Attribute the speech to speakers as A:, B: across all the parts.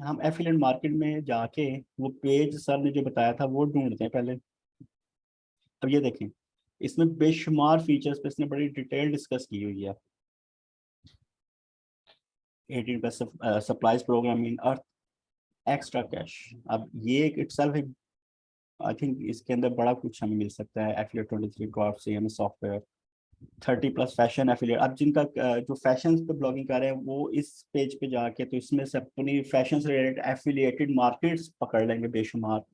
A: हम affiliate market में जाके वो पेज सर ने जो बताया था वो ढूंढते हैं पहले। अब ये देखें, इसमें बेशुमार फीचर्स पे इसने बड़ी डिटेल डिस्कस की हुई है। 18 प्लस सप्लाईज प्रोग्रामिंग और एक्स्ट्रा कैश। अब ये एक इटसेल्फ एक, आई थिंक इसके अंदर बड़ा कुछ हमें मिल सकता है। एफिलिएट 23 ड्रॉप से हमें सॉफ्टवेयर 30 प्लस फैशन एफिलिएट। अब जिनका जो फैशन पे ब्लॉगिंग कर रहे हैं वो इस पेज पे जाके तो इसमें से अपनी फैशन से रिलेटेड एफिलिएटेड मार्केट्स पकड़ लेंगे बेशुमार।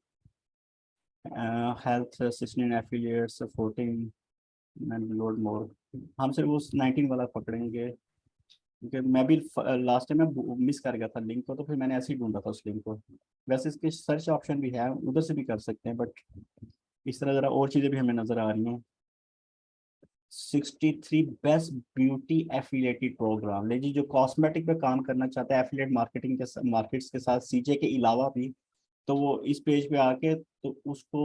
A: Health assistant affiliate supporting and load more. हम सिर्फ उस 19 वाला पकड़ेंगे क्योंकि मैं भी लास्ट टाइम मैं मिस कर गया था लिंक को, तो फिर मैंने ऐसे ही ढूंढा था उस लिंक को। वैसे इसके सर्च ऑप्शन भी है, उधर से भी कर सकते हैं, बट इस तरह ज़रा और चीज़ें भी हमें नज़र आ रही हैं। 63 बेस्ट ब्यूटी एफिलिएटेड प्रोग्राम। लेकिन जो कॉस्मेटिक पे काम करना चाहता है एफिलिएट मार्केटिंग के मार्केट्स के साथ सीजे के अलावा भी, तो वो इस पेज पे आके तो उसको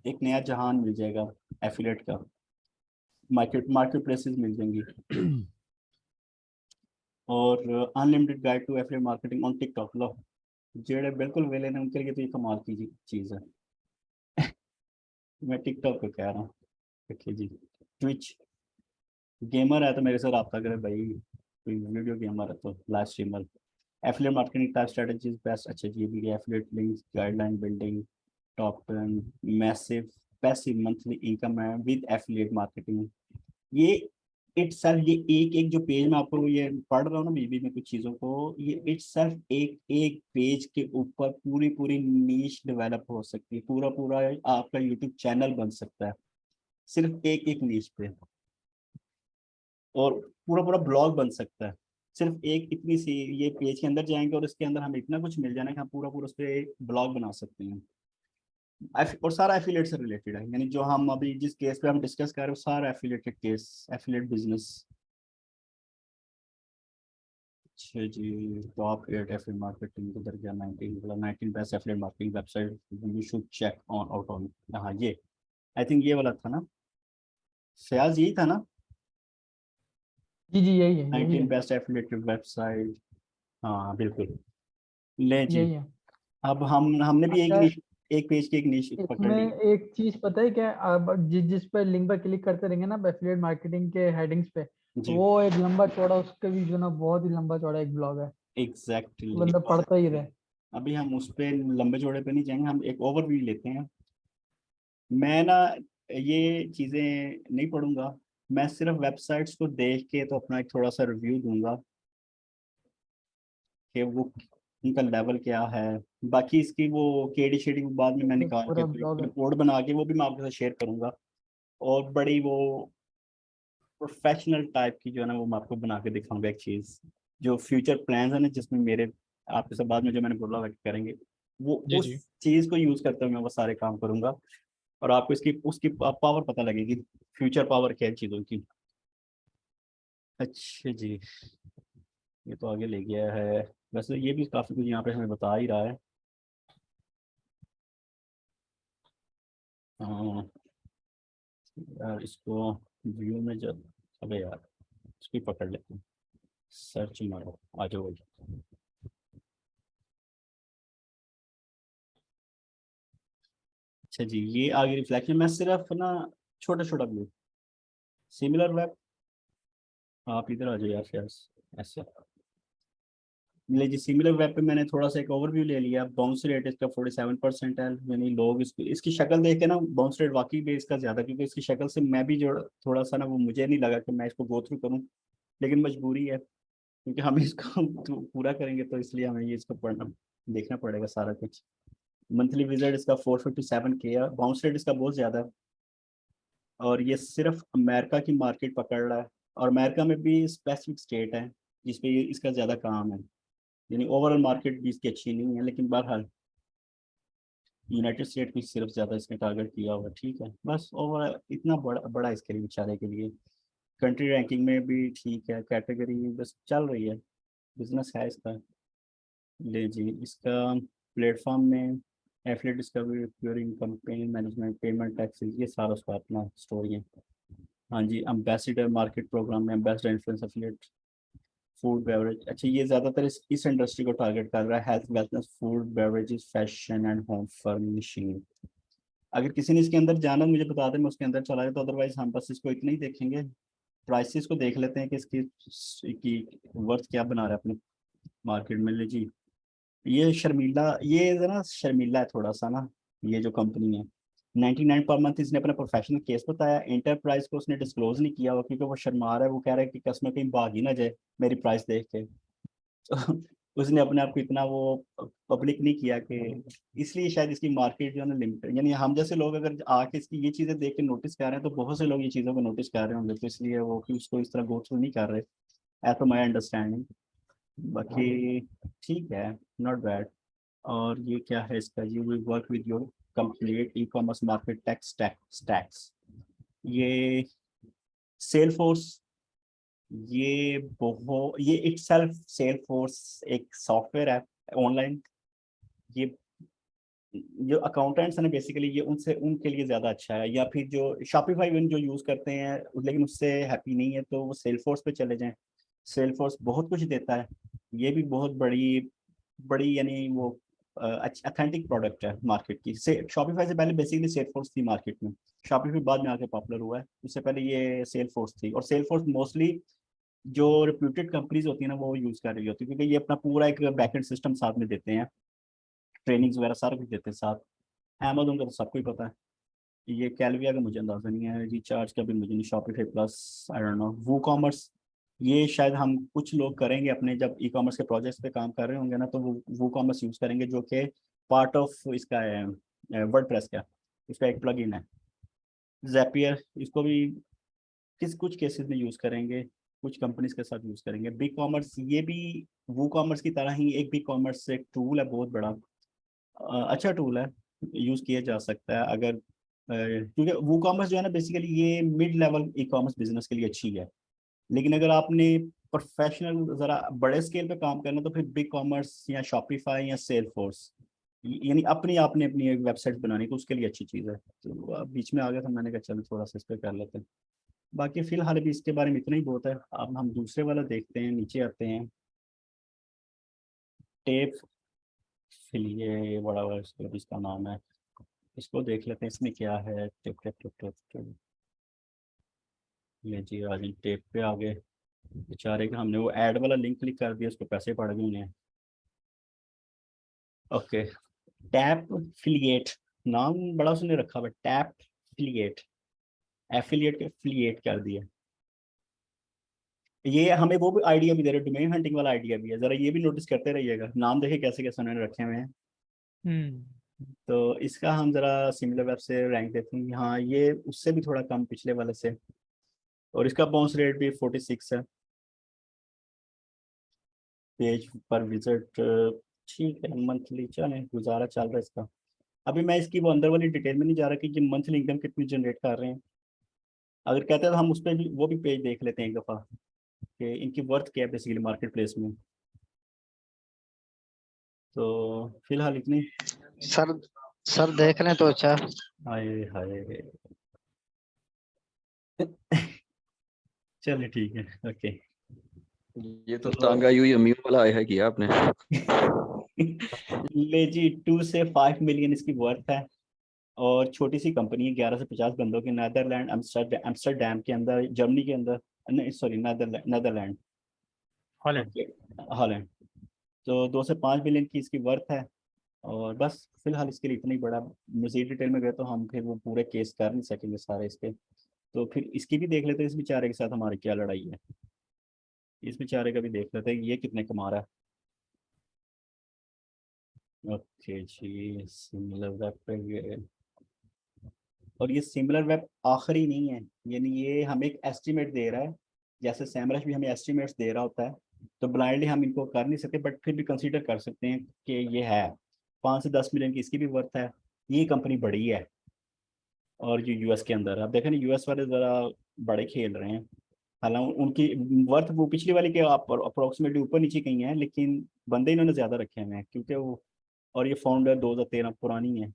A: एक नया जहान मिल जाएगा एफिलिएट का। मार्केट प्लेसेस मिल जाएंगी और unlimited guide to affiliate marketing on TikTok. लो जेड़े बिल्कुल वेले ने उनके लिए तो ये कमाल की चीज़ है। मैं टिकटॉक को कह रहा हूँ। देखिए जी, ट्विच गेमर है तो मेरे से रब्ता करे भाई, कोई वीडियो गेमर है तो live streamer. Affiliate marketing type strategies best. अच्छा जी, भी affiliate links guideline building top 10 massive passive monthly income है विद एफिलिएट मार्केटिंग। ये इटसेल्फ ये एक एक जो पेज में आपको ये पढ़ रहा हूँ ना बीबी में कुछ चीज़ों को, ये इटसेल्फ एक एक पेज के ऊपर पूरी पूरी नीश डेवलप हो सकती है। पूरा पूरा आपका यूट्यूब चैनल बन सकता है सिर्फ एक एक नीश पे, और पूरा पूरा ब्लॉग बन सकता है सिर्फ एक इतनी सी ये पेज के अंदर जाएंगे और इसके अंदर हमें इतना कुछ मिल जाना कि हम पूरा पूरा उस पर ब्लॉग बना सकते हैं। और सारा एफिलिएट से रिलेटेड है, यानी जो हम अभी जिस केस पे हम डिस्कस कर रहे हैं वो सारा एफिलिएटेड केस, एफिलिएट बिजनेस। अच्छा जी, टॉप 8 एफिलिएट मार्केटिंग किधर गया? 19 मतलब 19 best affiliate marketing website you should check on out on. हाँ ये आई थिंक ये वाला था ना फयाज, यही था ना?
B: जी जी, यही है, यही
A: 19
B: है,
A: बेस्ट एफिलिएट वेबसाइट। हाँ बिल्कुल, ले जी।
B: यही है।
A: अब हमने भी एक
B: अच्छा,
A: निश, एक पेज की एक निश पकड़
B: इसमें
A: ली।
B: एक चीज पता है क्या? अब जिस पे लिंक पर क्लिक करते रहेंगे ना एफिलिएट मार्केटिंग के हेडिंग्स पे,
A: जी
B: वो एक लंबा चौड़ा उसके भी जो ना बहुत ही लंबा चौड़ा एक ब्लॉग है,
A: एग्जैक्टली
B: बंदा पढ़ता ही रहे।
A: अभी हम उस पे लंबे चौड़े पे नहीं जाएंगे, हम एक ओवरव्यू लेते हैं। मैं ना ये चीज़ें नहीं पढ़ूंगा, मैं सिर्फ वेबसाइट्स को देख के तो अपना एक थोड़ा सा रिव्यू दूंगा कि वो उनका लेवल क्या है। बाकी इसकी वो केडी शेडी बाद में मैं
B: इसमें
A: निकाल के
B: पूरा
A: कोई
B: ब्लॉग है।
A: रिपोर्ट बना के वो भी मैं आपके साथ शेयर करूंगा। और बड़ी वो प्रोफेशनल टाइप की जो है ना वो मैं आपको बना के दिखाऊंगा एक चीज़, जो फ्यूचर प्लान्स है ना जिसमें मेरे आपके साथ बाद में जो मैंने बोला वो करेंगे, वो
C: जी
A: उस
C: जी।
A: चीज़ को यूज़ करते हुए मैं वो सारे काम करूंगा। और आपको इसकी उसकी पावर पता लगेगी, फ्यूचर पावर क्या है चीज़ों की। अच्छा जी, ये तो आगे ले गया है। वैसे ये भी काफ़ी कुछ यहाँ पे हमें बता ही रहा है। हाँ यार, इसको व्यू में जब, अबे यार इसको ही पकड़ लेते हैं। सर्च मारो, आ जाओ भाई। अच्छा जी, ये आगे रिफ्लेक्शन मैं सिर्फ ना छोटा छोटा व्यू सिमिलर वेब। आप इधर आ जाओ यार शेयर्स ऐसे ले जी। सिमिलर वेब पे मैंने थोड़ा सा एक ओवरव्यू ले लिया। बाउंस रेट इसका 47% है, यानी लोग इसको इसकी शक्ल देख के ना बाउंस रेट वाकई भी इसका ज्यादा, क्योंकि इसकी शक्ल से मैं भी जो थोड़ा सा ना वो मुझे नहीं लगा कि मैं इसको गो थ्रू करूँ, लेकिन मजबूरी है क्योंकि हम इसको पूरा करेंगे तो इसलिए हमें ये इसको पढ़ना देखना पड़ेगा सारा कुछ। मंथली विजिट इसका 457K है, बाउंस रेट इसका बहुत ज्यादा है। और ये सिर्फ अमेरिका की मार्केट पकड़ रहा है, और अमेरिका में भी स्पेसिफिक स्टेट है जिसपे ये इसका ज्यादा काम है, यानी ओवरऑल मार्केट भी इसकी अच्छी नहीं है, लेकिन बहरहाल यूनाइटेड स्टेट की सिर्फ ज़्यादा इसने टारगेट किया हुआ। ठीक है, बस ओवर इतना बड़ा बड़ा इसके लिए बेचारे के लिए। कंट्री रैंकिंग में भी ठीक है, कैटेगरी बस चल रही है, बिजनेस है इसका। ले जी, इसका प्लेटफॉर्म में affiliate discovery curing campaign management payment taxes ये सारा उसका अपना स्टोरी है। हाँ जी, एम्बेसडर मार्केट प्रोग्राम में ambassador influence affiliate food beverage, अच्छा ये ज़्यादातर इस इंडस्ट्री को टारगेट कर रहा है, health wellness food beverages fashion and home furnishing. अगर किसी ने इसके अंदर जाना मुझे बता दें, मैं उसके अंदर चला जाए, तो अदरवाइज हम बस इसको इतना ही देखेंगे। प्राइसेस को देख लेते हैं कि इसकी की वर्थ क्या बना रहा है अपने मार्केट में। ले जी, ये शर्मीला, ये ना शर्मीला है थोड़ा सा ना, ये जो कंपनी है। 99 पर मंथ इसने अपना प्रोफेशनल केस बताया, एंटरप्राइज को उसने डिस्क्लोज नहीं किया हुआ क्योंकि वो शर्मा रहा है, वो कह रहा है कि कस्टमर कहीं भाग ही ना जाए मेरी प्राइस देख के। तो उसने अपने आप को इतना वो पब्लिक नहीं किया कि, इसलिए शायद इसकी मार्केट जो है ना लिमिटेड, यानी हम जैसे लोग अगर आके इसकी ये चीज़ें देख के नोटिस कर रहे हैं तो बहुत से लोग ये चीज़ों को नोटिस कर रहे होंगे, तो इसलिए वो कि उसको इस तरह गो थ्रू नहीं कर रहे, एज तो माई अंडरस्टैंडिंग। बाकी ठीक है, नॉट बैड। और ये क्या है इसका जी, we work with your complete e commerce market tech stacks. ये सेल फोर्स, ये इटसेल्फ सेल फोर्स एक सॉफ्टवेयर है ऑनलाइन। ये जो अकाउंटेंट्स हैं बेसिकली, ये उनसे उनके लिए ज़्यादा अच्छा है, या फिर जो शॉपिफाई जो यूज़ करते हैं लेकिन उससे हैप्पी नहीं है तो वो सेल फोर्स पे चले जाएं। सेल फोर्स बहुत कुछ देता है, ये भी बहुत बड़ी बड़ी यानी वो अथेंटिक प्रोडक्ट है मार्केट की। से शॉपिफाई से पहले बेसिकली सेल फोर्स थी मार्केट में, शॉपिफाई बाद में आके पॉपुलर हुआ है, उससे पहले ये सेल फोर्स थी। और सेल फोर्स मोस्टली जो रिप्यूटेड कंपनीज होती है ना वो यूज़ कर रही होती है, क्योंकि ये अपना पूरा एक बैकएंड सिस्टम साथ में देते हैं, ट्रेनिंग्स वगैरह सारा कुछ देते हैं साथ। अमेजोन का तो सबको ही पता है। ये कैलविया का मुझे अंदाजा नहीं है, रिचार्ज का भी मुझे नहीं, Shopify plus I don't know, वो कॉमर्स ये शायद हम कुछ लोग करेंगे अपने जब ई कॉमर्स के प्रोजेक्ट्स पे काम कर रहे होंगे ना, तो वो कॉमर्स यूज़ करेंगे जो कि पार्ट ऑफ इसका है वर्डप्रेस का, इसका एक प्लगइन है। ज़ैपियर इसको भी कुछ केसेस में यूज़ करेंगे, कुछ कंपनीज के साथ यूज़ करेंगे। बिग कॉमर्स ये भी वो कॉमर्स की तरह ही एक बिग कॉमर्स एक टूल है बहुत बड़ा, अच्छा टूल है, यूज़ किया जा सकता है अगर क्योंकि वो कॉमर्स जो है ना बेसिकली ये mid level e commerce business के लिए अच्छी है। लेकिन अगर आपने प्रोफेशनल ज़रा बड़े स्केल पे काम करना तो फिर बिग कॉमर्स या शॉपिफाई या सेल फोर्स, यानी अपनी आपने अपनी एक वेबसाइट बनानी तो उसके लिए अच्छी चीज़ है। तो बीच में आ गया था, मैंने कहा चलो थोड़ा सा इस पर कर लेते हैं। बाकी फिलहाल अभी इसके बारे में इतना ही बहुत है। अब हम दूसरे वाला देखते हैं, नीचे आते हैं। टेप फिल, ये बड़ा हुआ इसका नाम है, इसको देख लेते हैं इसमें क्या है। Tape tape tape tape tape, ये जी आज टेप पे आ गए। बेचारे का हमने वो ऐड वाला लिंक क्लिक कर दिया, उसको पैसे पड़ गए उन्हें। ओके, टैप फिलिएट, नाम बड़ा उसने रखा हुआ, टैप फिलिएट, एफिलिएट के फिलिएट कर दिया। ये हमें वो भी आइडिया भी दे रहे, डोमेन हंटिंग वाला आइडिया भी है, जरा ये भी नोटिस करते रहिएगा, नाम देखे कैसे कैसे उन्होंने रखे हुए हैं। तो इसका हम जरा सिमिलर वेब से रैंक देते हैं, हाँ ये उससे भी थोड़ा कम पिछले वाले से, और इसका बाउंस रेट भी 46 है पेज पर विजिट। ठीक है, मंथली चले गुजारा चल रहा है इसका। अभी मैं इसकी वो अंदर वाली डिटेल में नहीं जा रहा कि ये मंथली इनकम कितनी जनरेट कर रहे हैं। अगर कहते हैं तो हम उस पर भी वो भी पेज देख लेते हैं एक दफ़ा कि इनकी वर्थ क्या है बेसिकली मार्केट प्लेस में। तो फिलहाल इतनी।
C: सर सर देख लें तो अच्छा।
A: हाय हाय चलिए ठीक है, ओके।
D: ये तो
A: तो
D: तांगा हुई अमीर वाला आया है किया आपने।
A: ले जी, 2 से 5 मिलियन इसकी वर्थ है, और छोटी सी कंपनी है, 11 से 50 बंदों की, नेदरलैंड एम्स्टरडैम के अंदर, जर्मनी के अंदर, नहीं sorry Netherland,
B: Holland.
A: Okay, Holland. तो 2 से 5 मिलियन की इसकी वर्थ है। और बस फिलहाल इसके लिए इतना ही बड़ा, मजीद डिटेल में गए तो हम फिर वो पूरे केस कर नहीं सकेंगे सारे इसके। तो फिर इसकी भी देख लेते हैं, इस बेचारे के साथ हमारी क्या लड़ाई है, इस बेचारे का भी देख लेते हैं ये कितने कमा रहा है। ओके जी, सिमिलर वेब पे गए, और ये सिमिलर वेब आखिरी नहीं है, यानी ये हमें एक एस्टिमेट दे रहा है, जैसे सैमरश भी हमें एस्टिमेट्स दे रहा होता है। तो ब्लाइंडली हम इनको कर नहीं सकते, बट फिर भी कंसीडर कर सकते हैं कि ये है 5 से 10 मिलियन की इसकी भी वर्थ है। ये कंपनी बड़ी है, और जो यूएस के अंदर है, आप देखें ना यूएस वाले ज़रा बड़े खेल रहे हैं। हालांकि उनकी वर्थ वो पिछली वाली के अप्रोक्सीमेटली ऊपर नीचे कहीं है, लेकिन बंदे इन्होंने ज़्यादा रखे हुए हैं क्योंकि वो, और ये फाउंडर 2013 पुरानी है।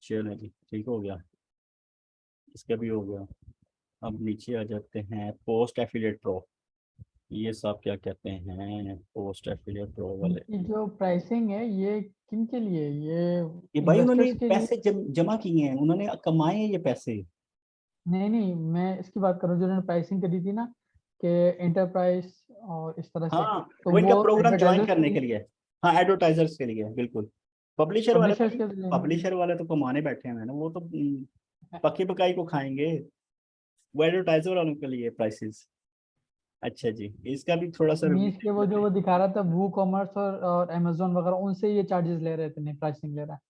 A: चलो जी ठीक हो गया, इसका भी हो गया। अब नीचे आ जाते हैं, पोस्ट एफिलिएट प्रो। ये सब क्या कहते हैं, पोस्ट एफिलिएट प्रो वाले।
B: इनकी जो प्राइसिंग है ये किन के लिए,
A: ये भाई उन्होंने
B: इन्वेस्टर्स के लिए?
A: पैसे जमा किए हैं, उन्होंने कमाए हैं ये पैसे।
B: नहीं नहीं, मैं इसकी बात कर रहा हूँ जो उन्होंने प्राइसिंग करी थी ना, कि एंटरप्राइज और इस तरह से,
A: हाँ,
B: तो
A: वो इनका
B: वो
A: प्रोग्राम ज्वाइन
B: एडवर्टाइजर्स के
A: करने के
B: लिए,
A: लिए। हाँ, एडवर्टाइजर्स के लिए बिल्कुल। पब्लिशर वाले तो
B: पब्लिशर्स
A: नहीं,
B: के लिए।
A: पब्लिशर वाले तो कमाने बैठे हैं ना, वो तो पक्की पकाई को खाएंगे। वो एडवर्टाइजर वालों के लिए प्राइसेस। अच्छा जी, इसका भी थोड़ा सा रिव्यू
B: मीन्स के
A: देख
B: वो
A: लेते
B: जो
A: हैं।
B: वो दिखा रहा था वू कॉमर्स और अमेजोन वगैरह, उनसे ये चार्जेस ले रहे थे, नहीं प्राइसिंग ले रहा है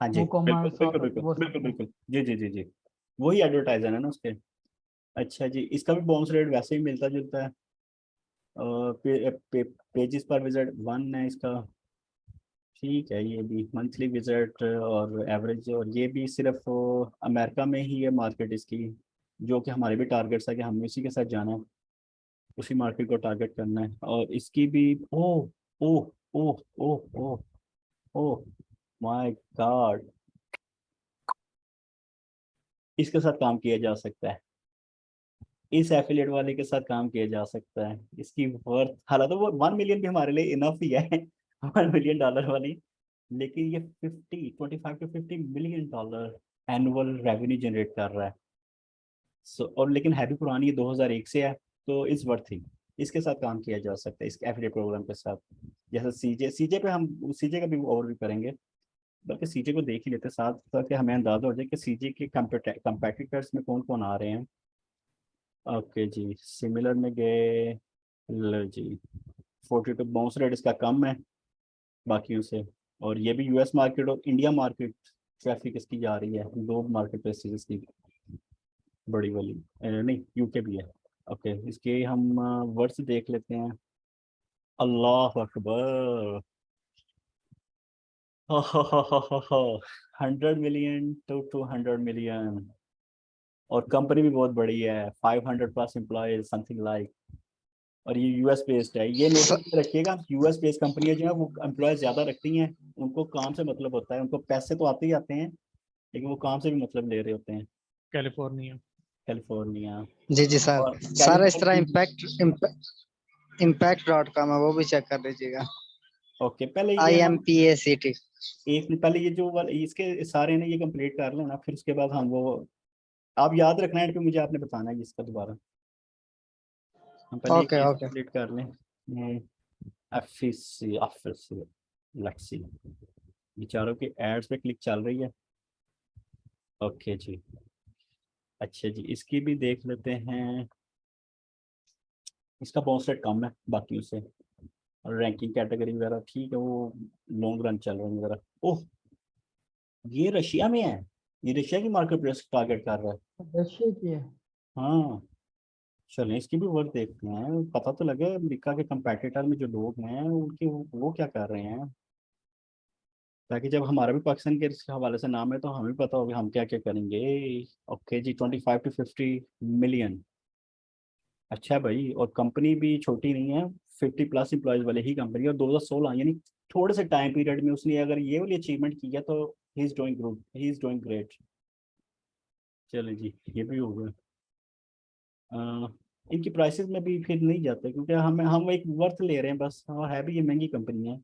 A: हाँ जी,
B: वो
A: बिल्कुल
B: कॉमर्स
A: बिल्कुल
B: और
A: बिल्कुल
B: वो सब
A: बिल्कुल
B: में।
A: बिल्कुल। जी जी जी जी, वही एडवर्टाइजर है ना उसके। अच्छा जी, इसका भी बाउंस रेट वैसे ही मिलता जुलता है। पेजेस पर विजिट 1 है इसका। ठीक है, ये भी मंथली विजिट और एवरेज, और ये भी सिर्फ अमेरिका में ही है मार्केट इसकी, जो कि हमारे भी टारगेट्स है कि हमने इसी के साथ जाना है, उसी मार्केट को टारगेट करना है। और इसकी भी ओह ओह ओह ओह ओह ओह माय गॉड, इसके साथ काम किया जा सकता है, इस एफिलिएट वाले के साथ काम किया जा सकता है। इसकी वर्थ, हालांकि वो 1 मिलियन भी हमारे लिए इनफ ही है $1 मिलियन वाली, लेकिन ये 25 to 50 million dollar annual revenue generate कर रहा है। और लेकिन है भी पुरानी, ये 2001 से है, तो इस वर्थ ही इसके साथ काम किया जा सकता है, इस एफिलिएट प्रोग्राम के साथ। जैसे सीजे, सीजे पे हम सीजे का भी ओवर भी करेंगे, बल्कि सीजे को देख ही लेते हैं साथ, ताकि हमें अंदाजा हो जाए कि सीजे के कंपेटिटर्स में कौन कौन आ रहे हैं। ओके जी, सिमिलर में गए, लो जी, 42 बाउंस रेट इसका कम है बाकियों से। और ये भी यूएस मार्केट और इंडिया मार्केट ट्रैफिक इसकी जा रही है, दो मार्केट प्लेसेस इसकी बड़ी वाली। नहीं, यूके भी है। ओके, इसके हम वर्ड्स देख लेते हैं। अल्लाह अकबर, 100 मिलियन to 200 मिलियन। और कंपनी भी बहुत बड़ी है, 500+ एम्प्लॉयज समथिंग लाइक। और ये यूएस बेस्ड है, ये नोटिस
C: स-
A: में रखिएगा, यूएस बेस्ड कंपनियां जो है वो एम्प्लॉय ज्यादा रखती हैं, उनको काम से मतलब होता है, उनको पैसे तो आते ही आते हैं, लेकिन वो काम से भी मतलब ले रहे होते हैं।
B: कैलिफोर्निया।
A: कैलिफोर्निया।
C: जी जी सर।
A: और
C: सर इस तरह
A: कैलिफोर्निया।
C: impact.com है, वो भी चेक कर लीजिएगा।
A: ओके, पहले ये हम
C: IMPACT।
A: एक पहले ये जो वाले इसके सारे ने ये कंप्लीट कर लेना, फिर उसके बाद हम वो, आप याद रखना है कि मुझे आपने बताना है इसका दोबारा। हम पहले ये
C: ओके
A: केस
C: ओके।
A: कंप्लीट कर लें। एफसी ऑफिस, लेट्स सी, बेचारों की एड्स पे क्लिक चल रही है। ओके जी, अच्छा जी, इसकी भी देख लेते हैं। इसका बाउंस रेट कम है बाकियों से, और रैंकिंग कैटेगरी वगैरह ठीक है, वो लॉन्ग रन चल रहे हैं वगैरह। ओह, ये रशिया में है, ये रशिया की मार्केट प्लेस टारगेट कर रहा है।
B: रशिया की है।
A: हाँ, चलें इसकी भी वर्क देखते हैं, पता तो लगे अमेरिका के कंपेटिटर में जो लोग हैं उनके वो क्या कर रहे हैं, ताकि जब हमारा भी पाकिस्तान के इसके हवाले से नाम है तो हमें पता होगा हम क्या क्या करेंगे। ओके जी, 25 to 50 मिलियन। अच्छा है भाई, और कंपनी भी छोटी नहीं है, 50+ एम्प्लॉयज वाले ही कंपनी, और 2016 यानी थोड़े से टाइम पीरियड में उसने अगर ये वाली अचीवमेंट की है तो he is doing good, he is doing great. चले जी, ये भी हो गया। इनकी प्राइसेस में भी फिर नहीं जाते, क्योंकि हम एक वर्थ ले रहे हैं बस, और है भी ये महंगी कंपनी है।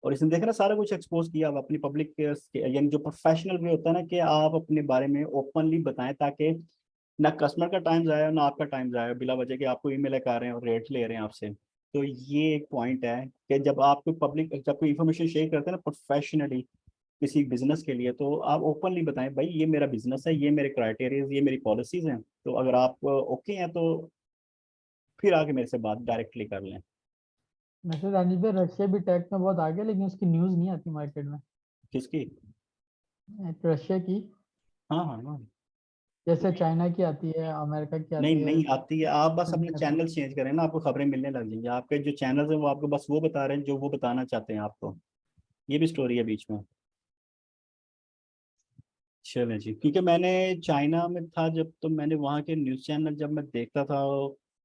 A: और इसने देखा ना सारा कुछ एक्सपोज किया, आप अपनी पब्लिक यानी जो प्रोफेशनल वे होता है ना, कि आप अपने बारे में ओपनली बताएं, ताकि ना कस्टमर का टाइम जाए ना आपका टाइम जाए बिला वजह के आपको ईमेल कर रहे हैं और रेट ले रहे हैं आपसे। तो ये एक पॉइंट है कि जब आप कोई पब्लिक, जब कोई इन्फॉर्मेशन शेयर करते हैं ना प्रोफेशनली किसी बिजनेस के लिए, तो आप ओपनली बताएं भाई ये मेरा बिजनेस है, ये मेरे क्राइटेरिया, ये मेरी पॉलिसीज हैं, तो अगर आप ओके हैं तो फिर आके मेरे से बात डायरेक्टली कर लें।
B: वैसे राजीव भाई, रशिया भी टेक में बहुत आगे, लेकिन उसकी न्यूज़ नहीं आती मार्केट में।
A: किसकी?
B: रशिया की
A: हाँ हाँ हाँ।
B: जैसे चाइना की आती है, अमेरिका की
A: नहीं
B: आती है,
A: नहीं आती है, आप बस
B: सब
A: अपने
B: नहीं आती।
A: चैनल चेंज करें ना, आपको खबरें मिलने लग जाएंगी, आपके जो चैनल है वो आपको बस वो बता रहे हैं जो वो बताना चाहते हैं आपको। ये भी स्टोरी है बीच में। चलें जी, क्योंकि मैंने चाइना में था जब, तो मैंने वहाँ के न्यूज़ चैनल जब मैं देखता था,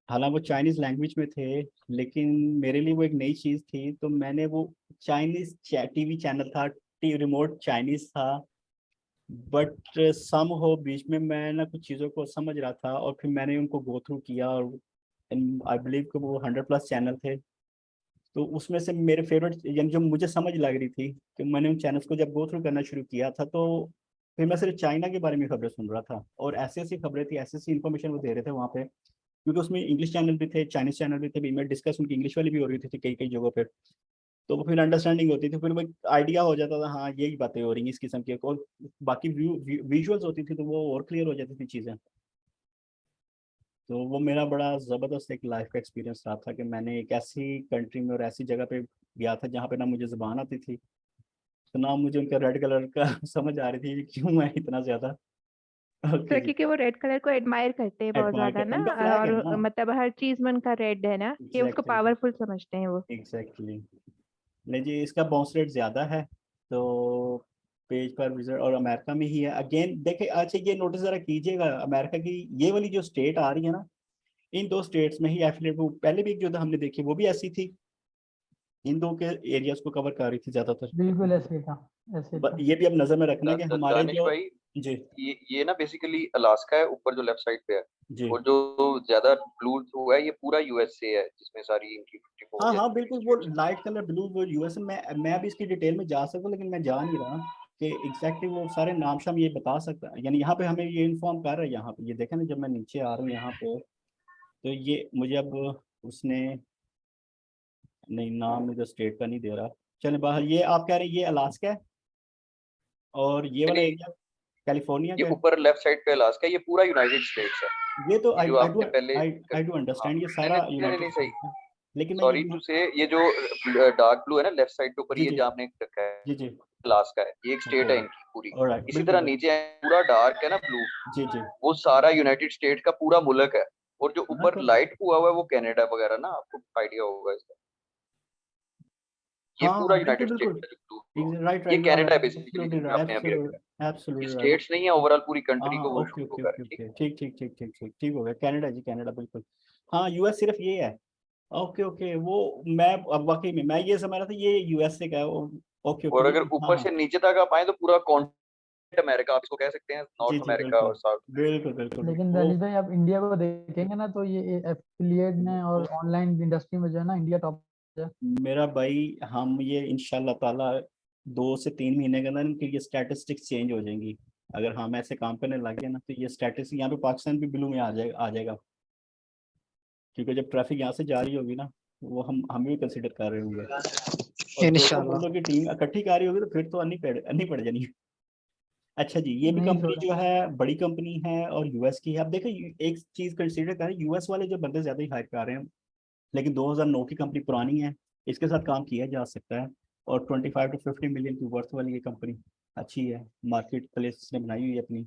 A: हालांकि वो चाइनीज़ लैंग्वेज में थे, लेकिन मेरे लिए वो एक नई चीज़ थी, तो मैंने वो चाइनीज़ टीवी चैनल था, रिमोट चाइनीज़ था, बट सम हो बीच में मैं ना कुछ चीज़ों को समझ रहा था और फिर मैंने उनको गो थ्रू किया और आई बिलीव कि वो 100+ चैनल थे। तो उसमें से मेरे फेवरेट यानी जो मुझे समझ लग रही थी कि मैंने उन चैनल्स को जब गो थ्रू करना शुरू किया था तो फिर मैं सिर्फ चाइना के बारे में खबरें सुन रहा था और ऐसी ऐसी खबरें थी, ऐसी ऐसी इन्फॉर्मेशन वो दे रहे थे वहाँ पे, क्योंकि उसमें इंग्लिश चैनल भी थे, चाइनीज चैनल भी थे, भी मैं डिस्कस उनकी इंग्लिश वाली भी हो रही थी कई कई जगहों पे। तो वो फिर अंडरस्टैंडिंग होती थी, फिर वो आइडिया हो जाता था हाँ यही बातें हो रही हैं इस किस्म की, और बाकी विजुअल्स होती थी तो वो और क्लियर हो जाती थी चीज़ें। तो वो मेरा बड़ा ज़बरदस्त एक लाइफ का एक्सपीरियंस रहा था कि मैंने एक ऐसी कंट्री में और ऐसी जगह पे गया था जहाँ पे ना मुझे ज़बान आती थी, तो ना मुझे उनका रेड कलर का समझ आ रही थी कि क्यों है इतना ज़्यादा।
E: तो
A: ओके जी।
E: क्योंकि वो रेड कलर को एडमायर करते हैं बहुत
A: एडमायर
E: ज्यादा
A: करता
E: ना,
A: उनका फ्लैग है
E: और
A: ना।
E: मतलब हर चीज में उनका रेड है ना, कि उसको
A: एग्जैक्टली
E: पावरफुल समझते हैं वो।
A: एग्जैक्टली। नहीं जी, इसका बाउंस रेट ज़्यादा है, तो पेज पर विजिट और अमेरिका में ही है अगेन। देखे अच्छा ये नोटिस ज़रा कीजिएगा, अमेरिका की ये वाली जो स्टेट आ रही है ना, इन दो स्टेट्स में ही एफिलिएट, वो पहले भी एक जो हमने देखी वो भी ऐसी थी, इन दो के एरियाज को कवर कर रही थी ज्यादातर।
B: बिल्कुल ऐसे ही था, ऐसे ही था।
A: ये भी अब नजर में रखना कि हमारे
D: दानिश
A: जो।
D: भाई,
A: जी
D: ये ना बेसिकली अलास्का है, ऊपर जो लेफ्ट साइड पे है।
A: जी।
D: और जो ज्यादा ब्लू हुआ है ये पूरा यूएसए है, जिसमें सारी इनकी 54
A: हाँ
D: या
A: हाँ
D: 53
A: बिल्कुल, वो
D: स्टेट्स हैं।
A: लाइट कलर ब्लू वो यूएस में, मैं भी इसकी डिटेल में जा सकूँ लेकिन मैं जा नहीं रहा कि एग्जैक्टली वो सारे नाम शाम ये बता सकता है, यानी यहाँ पे हमें ये इन्फॉर्म कर रहा है, यहाँ पे ये देखें ना जब मैं नीचे आ रहा हूँ यहाँ पे, तो ये मुझे अब उसने नहीं नाम इधर स्टेट का नहीं दे रहा। चले बाहर, ये आप कह रहे हैं ये अलास्का है और ये वाला
D: नहीं,
A: एरिया कैलिफोर्निया
D: ये
A: का है।
D: ऊपर लेफ्ट साइड पे अलास्का है, ये पूरा यूनाइटेड स्टेट्स है।
A: ये तो
D: ये
A: आई
D: जो
A: आई डू
D: आपने पहले
A: आई डू
D: हाँ,
A: अंडरस्टैंड, ये
D: नहीं
A: सारा
D: नहीं नहीं नहीं
A: यूनाइटेड
D: नहीं, सही।
A: स्टेट्स है, लेकिन मैं ये
D: सॉरी
A: भी।
D: टू से, ये जो डार्क ब्लू है ना लेफ्ट साइड पे ऊपर,
A: जी
D: ये
A: जी
D: जो आपने रखा है
A: जी जी।
D: अलास्का है, ये एक
A: ओके,
D: स्टेट है इनकी पूरी।
A: ऑलराइट,
D: इसी तरह
A: बिल्कुल।
D: नीचे पूरा डार्क है ना ब्लू,
A: जी जी।
D: वो सारा यूनाइटेड स्टेट का पूरा मुल्क है। और जो
A: हाँ
D: ऊपर
A: तो
D: लाइट हुआ हुआ है वो कनाडा वगैरह ना, आपको आइडिया होगा इसका। ये
A: हाँ
D: पूरा
A: हाँ बिल्कुल
D: यूनाइटेड स्टेट
A: बिल्कुल।
D: का जो ब्लू,
A: राइट
D: ये
A: राइट, यू आर
D: कनाडा है बेसिकली,
A: एब्सोल्युटली
D: जिसमें आपने अभी रखा है। ये
A: एब्सोल्युटली राइट।
D: स्टेट्स नहीं है, ओवरऑल पूरी कंट्री
A: हाँ
D: को वो
A: ओके
D: शो
A: ओके
D: कर
A: ओके
D: रहा है, ठीक
A: ओके, ठीक ठीक ठीक ठीक ठीक ठीक हो गया, कनाडा जी, कनाडा बिल्कुल। हाँ यूएस सिर्फ ये है। ओके ओके, वो मैं अब वाकई में मैं ये समझ रहा था ये यूएसए का है ओके
D: है।
A: ओके
D: और अगर
A: नहीं हाँ
D: ऊपर
A: हाँ।
D: से नीचे तक आप आए तो पूरा कॉन्टिनेंट अमेरिका आप इसको कह सकते हैं,
A: जी
D: नॉर्थ
A: जी
D: अमेरिका
A: बिल्कुल
D: और साउथ अमेरिका।
A: बिल्कुल बिल्कुल बिल्कुल
B: लेकिन
A: वो।
B: दानिश भाई आप इंडिया को देखेंगे ना, तो ये एफिलिएट में और ऑनलाइन इंडस्ट्री में जो है ना, इंडिया टॉप है।
A: मेरा भाई, हम ये इंशाल्लाह ताला 2 से 3 महीने के अंदर इनकी ये स्टैटिस्टिक्स चेंज हो जाएंगी। अगर हम ऐसे काम करने लगे ना तो ये स्टैटिस्टिक्स यहाँ पे पाकिस्तान भी ब्लू में आ जाएगा, क्योंकि जब ट्रैफिक यहाँ से जा रही होगी ना, वो हम भी कंसिडर कर रहे होंगे, और
C: इंशाल्लाह।
A: 200 बंदों की टीम इकट्ठी कर रही होगी तो फिर तो अन्नी पड़ जानी है। अच्छा जी, ये भी
B: नहीं
A: कंपनी
B: थोड़ा।
A: जो है बड़ी कंपनी है और यूएस की है। अब देखो एक चीज कंसिडर करें, यूएस वाले जो बंदे ज्यादा ही हायर कर रहे हैं, लेकिन 2009 की कंपनी पुरानी है, इसके साथ काम किया जा सकता है। और 25 to 50 मिलियन की वर्थ वाली ये कंपनी अच्छी है, मार्केट प्लेस ने बनाई हुई है अपनी।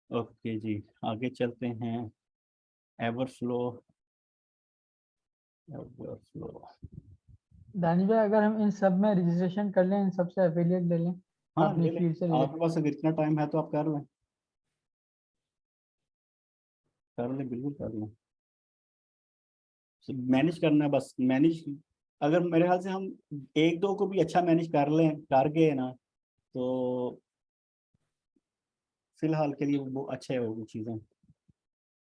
A: ओके जी, आगे चलते हैं। एवरफ्लो, एवरफ्लो।
B: दानिश भाई अगर हम इन सब में रजिस्ट्रेशन कर लें, इन सब से एफिलिएट ले लें,
A: हाँ
B: अपनी
A: ले लें,
B: फील्ड से
A: आपके
B: रिलेटेड,
A: पास अगर इतना टाइम है तो आप कर लें, कर लें, बिल्कुल कर लें। मैनेज करना है बस, मैनेज। अगर मेरे ख्याल से हम एक दो को भी अच्छा मैनेज कर लें, कर गए ना, तो फिलहाल के लिए वो अच्छे होगी चीज़ें।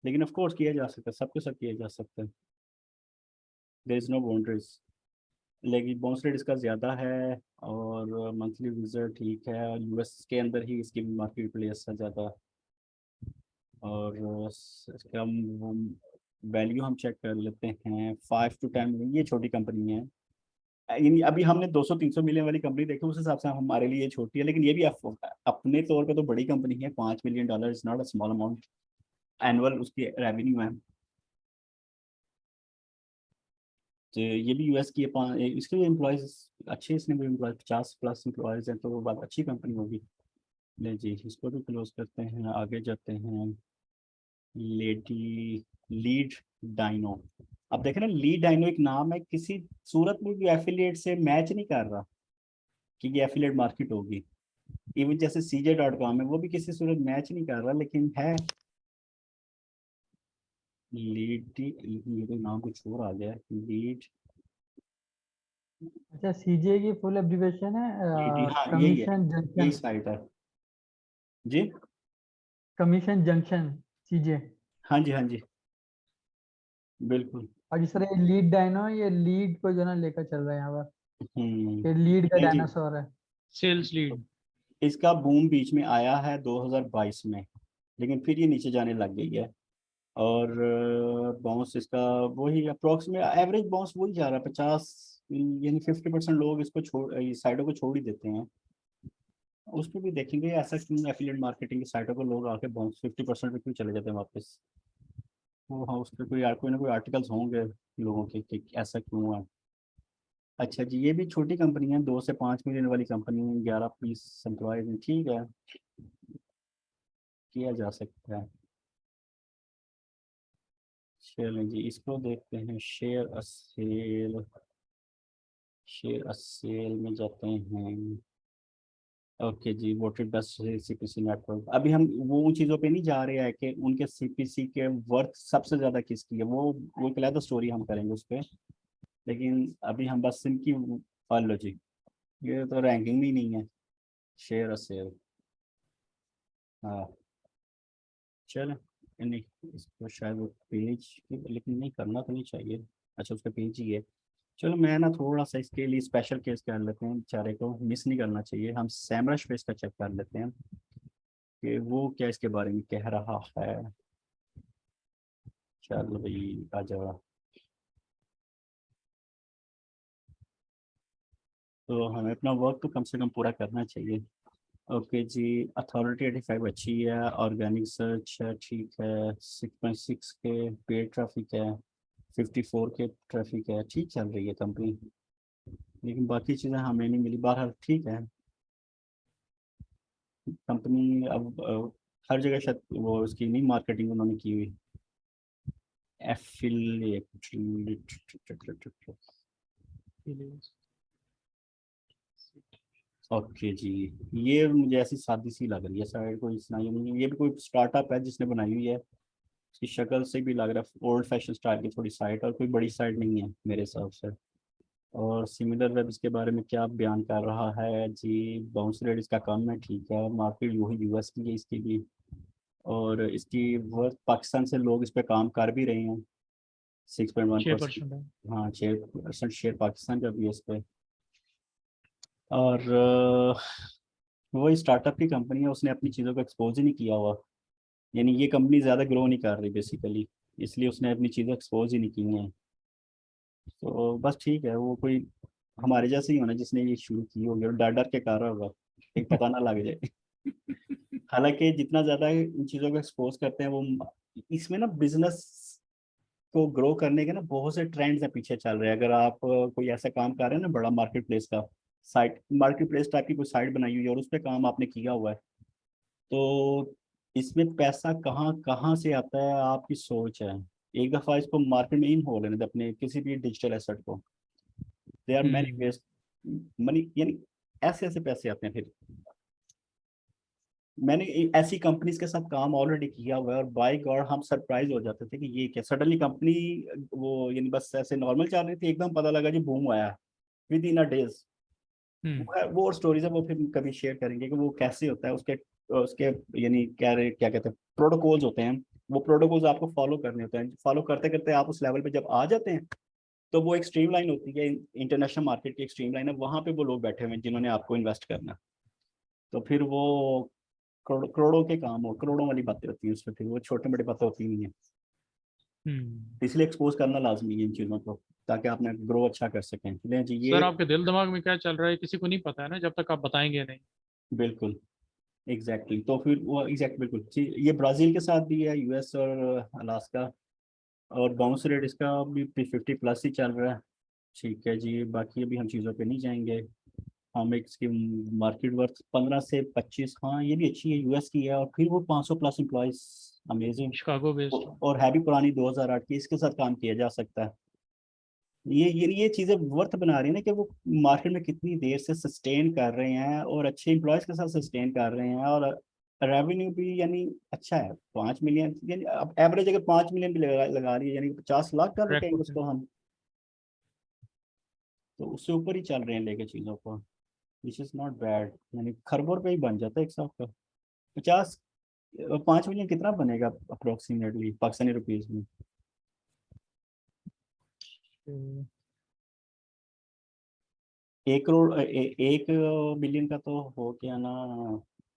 A: लेकिन ऑफ कोर्स किया जा सकता है, सबके सब किया जा सकता है, देयर इज नो बाउंड्रीज। लेकिन बाउंस रेट इसका ज़्यादा है और मंथली यूज़र ठीक है, यूएस के अंदर ही इसकी मार्केट प्लेस है ज़्यादा। और इसका वैल्यू हम चेक कर लेते हैं, 5 to 10 मिलियन, ये छोटी कंपनी है। अभी हमने 200-300 मिलियन वाली कंपनी देखी, उस हिसाब से हमारे लिए ये छोटी है, लेकिन ये भी अपने तौर पे तो बड़ी कंपनी है। $5 million is not a small amount, annual उसकी रेवेन्यू है। तो ये भी यूएस की है, इसके भी एम्प्लॉयज अच्छे, इसने भी एम्प्लॉय 50+ एम्प्लॉयज हैं, तो वो बात अच्छी कंपनी होगी। ले जी, इसको भी क्लोज करते हैं, आगे जाते हैं। Lady lead dyno. अब देखें ना, लीड डाइनो एक नाम है, किसी सूरत में भी एफिलिएट से मैच नहीं कर रहा कि ये एफिलिएट मार्केट होगी। इवन जैसे CJ.com है, वो भी किसी सूरत मैच नहीं कर रहा, लेकिन है लीड। ये तो नाम कुछ और आ गया है, लीड।
B: अच्छा सीजे की फुल एब्रिविएशन है
A: लीड हाँ यही है,
B: कमीशन
A: यही
B: जंक्शन।
A: साइट है। जी
B: कमीशन जंक्शन चीजें।
A: हाँ जी, हाँ जी, बिल्कुल।
B: और जिस तरह लीड डायनो, ये लीड को जो ना लेकर चल रहा है यहाँ पर, ये लीड का
A: नहीं जी,
B: डायनासोर है।
F: Sales lead.
A: इसका बूम बीच में आया है 2022 में, लेकिन फिर ये नीचे जाने लग गई है। और बाउंस इसका वही अप्रोक्सीमेट एवरेज बाउंस वही जा रहा है 50, यानी 50% लोग इसको छोड़, इस साइडों को छोड़ ही देते हैं। उसमें भी देखेंगे ऐसा क्यों एफिलिएट मार्केटिंग की साइटों को लोग आके बाउंस 50% पे क्यों चले जाते हैं वापस। वो हाँ, उस पर कोई ना कोई आर्टिकल्स होंगे लोगों के कि ऐसा क्यों हुआ। अच्छा जी, ये भी छोटी कंपनी है, 2 से 5 मिलियन वाली कंपनी है, 11 20 एम्प्लॉयज, ठीक है, किया जा सकता है। चलें जी, इसको देखते हैं, share a sale, share a sale में जाते हैं। ओके जी, वोटेड बेस्ट सीपीसी नेटवर्क। अभी हम वो उन चीज़ों पे नहीं जा रहे हैं कि उनके सीपीसी के वर्थ सबसे ज़्यादा किसकी है, वो एक अलग स्टोरी हम करेंगे उस पर। लेकिन अभी हम बस इनकी लो जी, ये तो रैंकिंग भी नहीं है, शेयर अ सेल। हाँ चलो, नहीं इसको शायद वो पेज, लेकिन नहीं करना तो नहीं चाहिए। अच्छा, उसका पेज ही है। चलो मैं ना थोड़ा सा इसके लिए स्पेशल केस कर लेते हैं, बेचारे को मिस नहीं करना चाहिए। हम सैमरश पे इसका चेक कर लेते हैं कि वो क्या इसके बारे में कह रहा है। चलो भाई, आ जाओ। तो हमें अपना वर्क तो कम से कम पूरा करना चाहिए। ओके जी, अथॉरिटी 85 अच्छी है, ऑर्गेनिक सर्च है, ठीक है, 6.6 के पेड ट्रैफिक है, 54 के ट्रैफिक है, ठीक चल रही है कंपनी। लेकिन बाकी चीज़ें हमें नहीं मिली, बहरहाल ठीक है कंपनी। अब हर जगह शायद वो उसकी नहीं मार्केटिंग उन्होंने की हुई, एफिलिएट। ओके जी, ये मुझे ऐसी सादी सी लग रही है शायद, कोई इतना ये नहीं है, ये भी कोई स्टार्टअप है जिसने बनाई हुई है। इसकी शक्ल से भी लग रहा है ओल्ड फैशन स्टाइल की थोड़ी साइट, और कोई बड़ी साइट नहीं है मेरे हिसाब से। और सिमिलर वेब इसके बारे में क्या बयान कर रहा है जी, बाउंस रेट इसका कम है, ठीक है, मार्केट वही यूएस की है इसकी भी। और इसकी वर्थ पाकिस्तान से लोग इस पर काम कर भी रहे हैं, 6.1%।
F: 6% है।
A: हाँ, 6% शेयर पाकिस्तान का भी है इस पे। और वही स्टार्टअप की कंपनी है, उसने अपनी चीज़ों को एक्सपोज ही नहीं किया हुआ, यानी ये कंपनी ज़्यादा ग्रो नहीं कर रही बेसिकली, इसलिए उसने अपनी चीज़ें एक्सपोज ही नहीं की हैं। तो बस ठीक है, वो कोई हमारे जैसे ही होना जिसने ये शुरू की होगी, और डर डर के कर रहा होगा एक पता ना लग जाए। हालांकि जितना ज़्यादा इन चीज़ों को एक्सपोज करते हैं, वो इसमें ना बिजनेस को ग्रो करने के ना बहुत से ट्रेंड्स हैं पीछे चल रहे हैं। अगर आप कोई ऐसा काम कर रहे हैं ना, बड़ा मार्केट प्लेस का साइट, मार्केट प्लेस टाइप की कोई साइट बनाई हुई है और उस पर काम आपने किया हुआ है, तो इसमें पैसा कहाँ कहाँ से आता है आपकी सोच है। एक दफ़ा इसको मार्केट में इन हो लेने दे अपने किसी भी डिजिटल एसेट को, there are many waste money, यानी ऐसे ऐसे पैसे आते हैं। फिर मैंने ऐसी कंपनीज के साथ काम ऑलरेडी किया हुआ है, और बाय गॉड हम सरप्राइज हो जाते थे कि ये क्या, सडनली कंपनी वो यानी बस ऐसे नॉर्मल चल रही थी, एकदम पता लगा जी बूम आया विद इन अ डेज। वो और स्टोरीज है, वो फिर कभी शेयर करेंगे कि वो कैसे होता है, उसके उसके यानी क्या कहते हैं, प्रोटोकॉल्स होते हैं। वो प्रोटोकॉल्स आपको फॉलो करने होते हैं, फॉलो करते करते आप उस लेवल पे जब आ जाते हैं, तो वो एक स्ट्रीमलाइन होती है, इंटरनेशनल मार्केट की एक स्ट्रीमलाइन है, वहां पे वो लोग बैठे हुए हैं जिन्होंने आपको इन्वेस्ट करना। तो फिर वो करोड़ों के काम हो, करोड़ों वाली बातें होती हैं उसमें, फिर वो छोटे बड़े बातें होती नहीं है। इसलिए एक्सपोज करना लाजमी है इन चीज़ों को, ताकि आप ग्रो अच्छा कर सकें। ले जी, ये
F: सर आपके दिल दिमाग में क्या चल रहा है किसी को नहीं पता है ना, जब तक आप बताएंगे नहीं।
A: बिल्कुल एग्जैक्टली तो फिर वो एग्जैक्ट बिल्कुल जी, ये ब्राज़ील के साथ भी है, यूएस और अलास्का। और बाउंस रेट इसका भी 50+ ही चल रहा है, ठीक है जी। बाकी अभी हम चीज़ों पे नहीं जाएंगे, हम एक इसकी मार्केट वर्थ 15 से 25, हाँ ये भी अच्छी है, यूएस की है, और फिर वो 500+ एम्प्लॉयज़, अमेजिंग।
F: Chicago based.
A: और है भी पुरानी 2008 की, इसके साथ काम किया जा सकता है। ये चीज़ें वर्थ बना रही है ना कि वो मार्केट में कितनी देर से सस्टेन कर रहे हैं, और अच्छे एम्प्लॉयज़ के साथ सस्टेन कर रहे हैं, और रेवेन्यू भी यानी अच्छा है, 5 मिलियन, यानी अब एवरेज अगर 5 मिलियन भी लगा रही है, यानी 50 लाख कहेंगे
F: ट्रैक
A: उसको हम, तो उससे ऊपर ही चल रहे हैं लेके चीज़ों को, विच इज़ नॉट बैड, यानी खरबों पे ही बन जाता है एक साथ का। 50 5 मिलियन कितना बनेगा अप्रोक्सीमेटली पाकिस्तानी रुपीज में? 1 करोड़ 1 बिलियन का तो हो गया ना,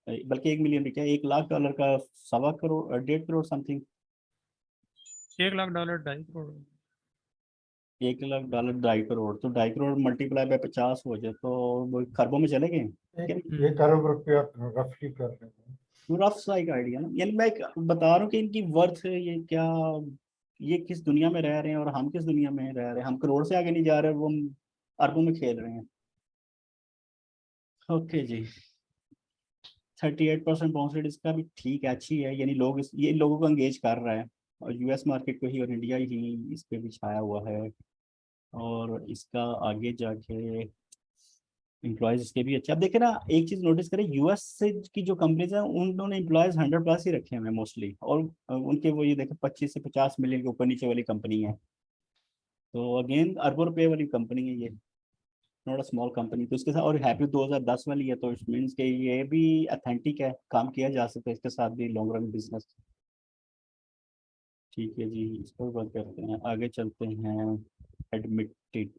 A: बल्कि 1 मिलियन भी क्या, $1 लाख का 1.25 करोड़ 1.5 करोड़ समथिंग।
F: $1 लाख 2.5 करोड़।
A: $1 लाख 2.5 करोड़, तो 2.5 करोड़ मल्टीप्लाई बाय 50 हो जाए तो वो खरबों में चले गए।
G: एक अरब रुपया रफली कर रहे हैं।
A: रफ सा एक आइडिया ना, यानी मैं एक बता रहा हूँ कि इनकी वर्थ ये क्या, ये किस दुनिया में रह रहे हैं और हम किस दुनिया में रह रहे हैं। हम करोड़ से आगे नहीं जा रहे, वो हम अरबों में खेल रहे हैं। ओके जी, 38% बाउंस रेट इसका भी ठीक है, अच्छी है, यानी लोग ये लोगों को एंगेज कर रहा है, और यूएस मार्केट को ही और इंडिया ही इस पे भी छाया हुआ है। और इसका आगे जाके एम्प्लॉयज इसके भी अच्छे। अब देखे ना, एक चीज नोटिस करें, यूएस से की जो कंपनीज हैं उन्होंने एम्प्लॉयज 100+ ही रखे हुए हैं मोस्टली, और उनके वो ये देखे 25 से 50 मिलियन के ऊपर नीचे वाली कंपनी है। तो अगेन अरबों रुपए वाली कंपनी है ये, नॉट अ स्मॉल कंपनी। तो इसके साथ, और हैप्पी 2010 वाली है, तो इट मीन्स के ये भी अथेंटिक है, काम किया जा सकता है इसके साथ भी लॉन्ग रन बिजनेस। ठीक है जी, इसको बंद करते हैं, आगे चलते हैं। एडमिटेड,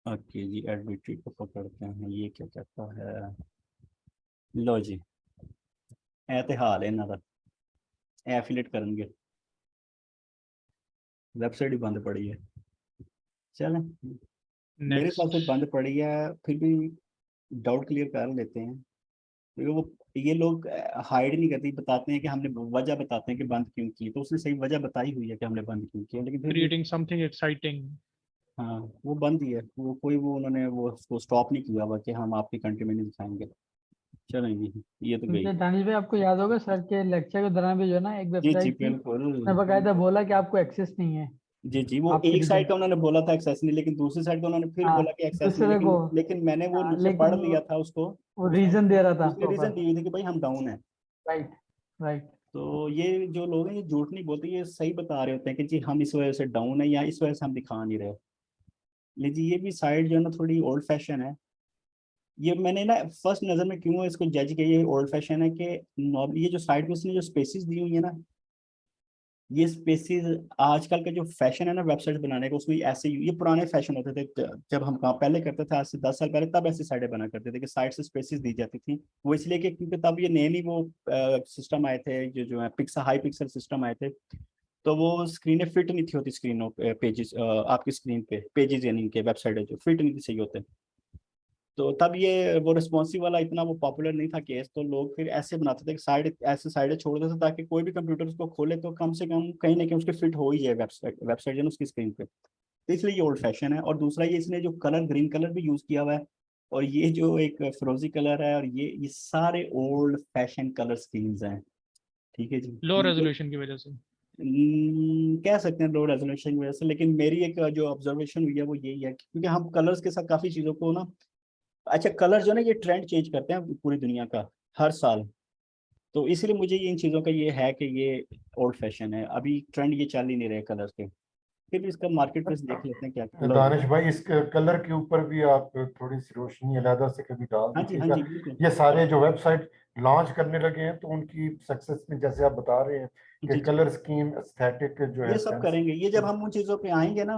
A: ओके जी, एडमिटेड को पकड़ते हैं, ये क्या कहता है। लो जी, ए ते हाल है इन्हां दा, एफिलेट करेंगे, वेबसाइट ही बंद पड़ी है। चलें, मेरे हिसाब से बंद पड़ी है, फिर भी डाउट क्लियर कर लेते हैं, क्योंकि वो ये लोग हाइड नहीं करते, बताते हैं कि हमने वजह बताते हैं कि बंद क्यों की, तो उसने सही वजह बताई हुई है कि हमने बंद क्यों किया, लेकिन फिर भी
F: क्रिएटिंग समथिंग एक्साइटिंग।
A: हाँ वो बंद ही है, वो कोई वो उन्होंने वो उसको स्टॉप नहीं किया हुआ कि हम आपकी कंट्री में नहीं दिखाएंगे। चलेंगे, ये तो गई।
B: मुझे दानिश भाई, आपको याद होगा सर के लेक्चर के दौरान भी जो है ना, एक
A: जी जी
B: वेबसाइट थी,
A: बिल्कुल।
B: उसने बकायदा बोला कि आपको एक्सेस नहीं है
A: जी जी, वो
B: आपकी
A: एक साइड
B: डिटेल।
A: का उन्होंने बोला था एक्सेस नहीं, लेकिन दूसरी साइड का उन्होंने फिर
B: हाँ,
A: बोला कि एक्सेस नहीं,
B: दूसरे को,
A: लेकिन मैंने वो नीचे
B: लेकिन
A: पढ़ लिया था उसको,
B: वो
A: उसने
B: रीजन दे रहा था
A: उसने रीजन
B: प्रॉपर।
A: दी हुई थी कि भाई हम डाउन है।
B: Right, right.
A: तो ये जो लोग हैं ये झूठ नहीं बोलते, ये सही बता रहे होते हैं कि जी हम इस वजह से डाउन है या इस वजह से हम दिखा नहीं रहे। लेकिन ये भी साइड जो है ना थोड़ी ओल्ड फैशन है। ये मैंने ना फर्स्ट नज़र में क्यों इसको जज किया, ये ओल्ड फैशन है कि नॉर्मली ये जो साइड में उसने जो स्पेसिस दी हुई है ना, ये स्पेसिस आजकल का जो फैशन है ना वेबसाइट बनाने का, उसमें ऐसे ये पुराने फैशन होते थे, जब हम काम पहले करते थे आज से 10 साल पहले, तब ऐसी साइडें बना करते थे कि साइड से स्पेसिस दी जाती थी। वो इसलिए कि क्योंकि तब ये नए नहीं वो सिस्टम आए थे, जो है पिक्सल हाई पिक्सल सिस्टम आए थे, तो वो स्क्रीनें फिट नहीं थी होती, स्क्रीनों पेजेस आपकी स्क्रीन पे पेजेस यानी कि वेबसाइट है जो फिट नहीं थी सही होते। तो तब ये वो रिस्पॉन्सिव वाला इतना वो पॉपुलर नहीं था केस, तो लोग फिर ऐसे बनाते थे कि साइड ऐसे साइडें छोड़ देते थे ताकि कोई भी कंप्यूटर उसको खोले तो कम से कम कहीं ना कहीं उसके फिट हो ही जाए वेबसाइट जो है उसकी स्क्रीन पे। तो इसलिए ये ओल्ड फैशन है। और दूसरा ये इसने जो कलर ग्रीन कलर भी यूज किया हुआ है, और ये जो एक फिरोजी कलर है, और ये सारे ओल्ड फैशन कलर स्कीम्स हैं। ठीक है जी,
F: लो रेजोल्यूशन की वजह से।
A: कह सकते हैं लो रेजोल्यूशन की वजह से, लेकिन मेरी एक जो ऑब्जर्वेशन हुई है वो यही है क्योंकि हम कलर्स के साथ काफी चीजों को ना, अच्छा कलर जो है ना ये ट्रेंड चेंज करते हैं पूरी दुनिया का हर साल, तो इसलिए मुझे ये इन चीज़ों का ये है कि ये ओल्ड फैशन है, अभी ट्रेंड ये चल ही नहीं रहे कलर्स के। फिर भी इसका मार्केट प्लेस देख लेते हैं क्या कलर।
G: दानिश भाई, इस कलर के ऊपर भी आप थोड़ी सी रोशनी अलहदा से कभी डाल
A: हाँ जी हाँ
G: दीजिएगा।
A: जी बिल्कुल।
G: ये सारे जो वेबसाइट लॉन्च करने लगे हैं तो उनकी सक्सेस में जैसे आप बता रहे हैं
A: जी
G: कि
A: जी
G: कलर स्कीम एस्थेटिक जो है
A: ये सब करेंगे, ये जब हम उन चीज़ों पे आएंगे ना,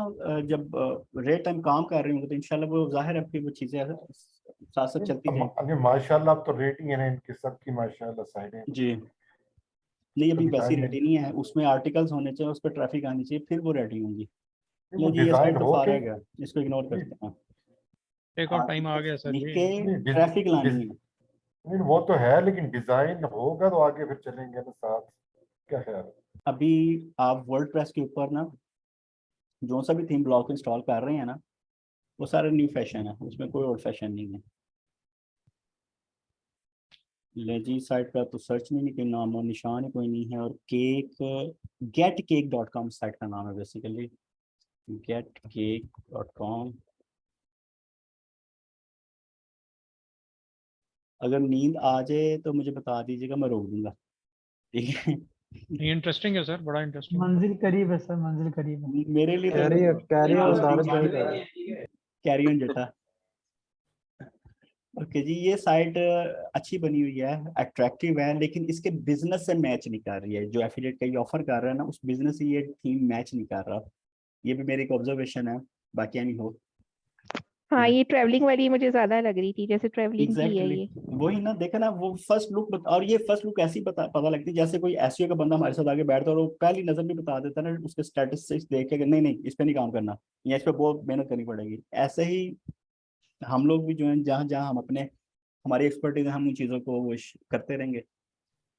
A: जब रेट टाइम काम कर रहे होंगे तो इंशाल्लाह वो जाहिर है फिर वो चीज़ें साथ साथ चलती जाएंगी।
G: अभी माशाल्लाह आप तो रेटिंग है ना इनकी सबकी माशाल्लाह साइडें
A: जी नहीं, अभी
G: कभी
A: वैसी
G: टाइम
A: रेडी नहीं है, उसमें आर्टिकल्स होने चाहिए, उस पर ट्रैफिक आनी चाहिए, फिर वो रेडी होंगी।
G: वो
A: नहीं जी, ये
G: डिजाइन
A: साइड तो
G: हो के
A: फारग है, इसको इग्नोर करते हैं।
F: एक और टाइम आ गया सर
A: लिख
F: जी।
A: के ट्रैफिक लानी है।
G: नहीं वो तो है, लेकिन डिजाइन होगा तो आगे फिर चलेंगे ना साथ। क्या ख्याल है?
A: अभी आप वर्ड प्रेस के ऊपर ना जो सा भी थीम ब्लॉक इंस्टॉल कर रहे हैं ना, वो सारे न्यू फैशन है, उसमें कोई ओल्ड फैशन नहीं है। लेजी साइट का तो सर्च में नहीं कोई नाम और निशान ही कोई नहीं है, और केक getcake.com साइट का नाम है बेसिकली, getcake.com। अगर नींद आ जाए तो मुझे बता दीजिएगा, मैं रोक दूंगा, ठीक है।
F: ये इंटरेस्टिंग है सर, बड़ा इंटरेस्टिंग।
B: मंजिल करीब है सर, मंजिल करीब है।
A: मेरे लिए
C: कैरी ऑन दानिश भाई।
A: कैरी ऑन जटा। ओके जी, ये साइट अच्छी बनी हुई है, अट्रैक्टिव है, लेकिन इसके बिजनेस से मैच नहीं कर रही है। जो एफिलिएट का ये ऑफर कर रहा है ना, उस बिजनेस से ये थीम मैच नहीं कर रहा। ये भी मेरी एक ऑब्जर्वेशन है, बाकी नहीं हो।
E: हाँ, ये ट्रैवलिंग वाली मुझे ज्यादा लग रही थी, जैसे ट्रैवलिंग की है
A: एग्जैक्टली
E: ये।
A: वही ना, देखा ना वो फर्स्ट लुक और ये फर्स्ट लुक ऐसी पता लगती है जैसे कोई एसईओ का बंदा हमारे साथ आगे बैठता है और वो पहली नजर में बता देता है ना उसके स्टैटिस्टिक्स देख के कि नहीं नहीं इस पे नहीं काम करना, या इस पे बहुत मेहनत करनी पड़ेगी। ऐसे ही हम लोग भी जो है, जहाँ जहाँ हम अपने हमारी एक्सपर्टीज है, हम उन चीज़ों को वो करते रहेंगे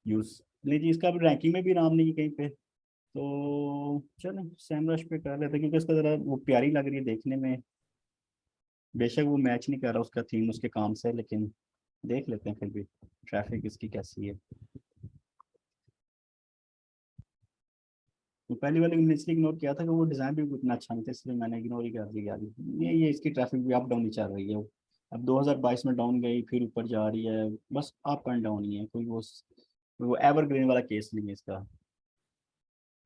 A: यूज। लेकिन इसका रैंकिंग में भी नाम नहीं है कहीं पे, तो चलो सैमरश पे कर लेते हैं, क्योंकि इसका जरा वो प्यारी लग रही है देखने में। बेशक वो मैच नहीं कर रहा उसका थीम उसके काम से, लेकिन देख लेते हैं फिर भी ट्रैफिक इसकी कैसी है। तो पहली वाली मैंने इसलिए इग्नोर किया था कि वो डिज़ाइन भी उतना अच्छा नहीं था, इसलिए मैंने इग्नोर ही कर दिया। ये इसकी ट्रैफिक भी अप डाउन ही चल रही है। अब 2022 में डाउन गई, फिर ऊपर जा रही है, बस अप एंड डाउन ही है, कोई वो एवरग्रीन वाला केस नहीं है इसका।